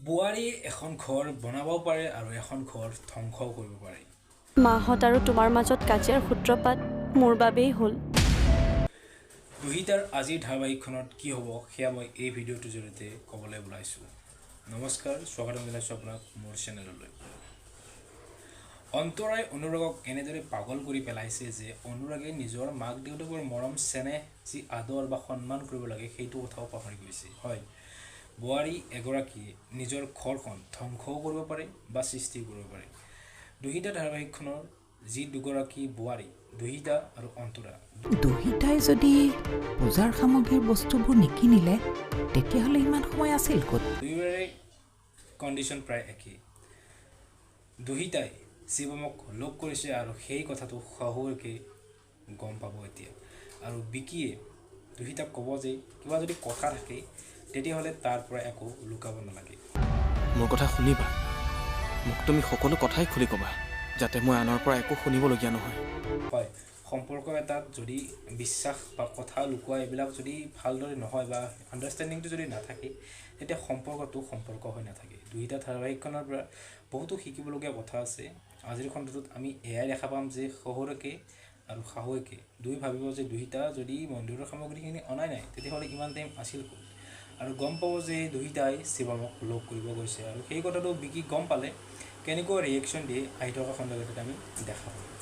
বোৱাৰী এখন ঘৰ বনাবও পাৰে আৰু এখন ঘৰ ধ্বংসও কৰিব পাৰে। মাহঁত আৰু তোমাৰ মাজত কাজিয়াৰ সূত্ৰপাত মোৰ বাবেই হ'ল। দুহিতাৰ আজিৰ ধাৰাবাহিকখনত কি হ'ব সেয়া মই এই ভিডিঅ'টোৰ জৰিয়তে ক'বলৈ ওলাইছোঁ। নমস্কাৰ, স্বাগতম জনাইছোঁ আপোনাক মোৰ চেনেললৈ। অন্তৰাই অনুৰাগক এনেদৰে পাগল কৰি পেলাইছে যে অনুৰাগে নিজৰ মাক দেউতাকৰ মৰম চেনেহ যি আদৰ বা সন্মান কৰিব লাগে সেইটো কথাও পাহৰি গৈছে। হয়, বোৱাৰী এগৰাকীয়ে নিজৰ ঘৰখন ধ্বংসও কৰিব পাৰে বা সৃষ্টিও কৰিব পাৰে। দুহিতা ধাৰাবাহিকখনৰ যি দুগৰাকী বোৱাৰী, দুহিতা আৰু অন্তৰা, দুহিতাই যদি পূজাৰ সামগ্ৰীৰ বস্তুবোৰ নিকিনিলে তেতিয়াহ'লে ইমান সময় আছিল ক'ত? দুয়োৰে কণ্ডিশ্যন প্ৰায় একেই। দুহিতাই শিৱমক লগ কৰিছে আৰু সেই কথাটো শাহুৱেকে গম পাব এতিয়া। আৰু বিকিয়ে দুহিতাক ক'ব যে কিবা যদি কথা থাকে তেতিয়াহ'লে তাৰ পৰা একো লুকাব নালাগে। মোৰ কথা শুনিবা, মোক তুমি সকলো কথাই খুলি ক'বা, যাতে মই আনৰ পৰা একো শুনিবলগীয়া নহয়। হয়, সম্পৰ্ক এটাত যদি বিশ্বাস বা কথা লুকোৱা এইবিলাক যদি ভালদৰে নহয় বা আণ্ডাৰষ্টেণ্ডিংটো যদি নাথাকে তেতিয়া সম্পৰ্কটো সম্পৰ্ক হৈ নাথাকে। দুহিতা ধাৰাবাহিকখনৰ পৰা বহুতো শিকিবলগীয়া কথা আছে। আজিৰ খণ্ডটোত আমি এয়াই দেখা পাম যে শহুৰেকে আৰু শাহুৱেকে দুই ভাবিব যে দুহিতা যদি মন্দিৰৰ সামগ্ৰীখিনি অনাই নাই তেতিয়াহ'লে ইমান টাইম আছিল ক'ত, আৰু গম পাব যে দুহিতাই শিৱমক লগ কৰিব গৈছে। আৰু সেই কথাটো বিকি গম পালে কেনেকুৱা ৰিয়েকশ্যন দিয়ে আহি থকা খণ্ডকেইটাত আমি দেখা পাম।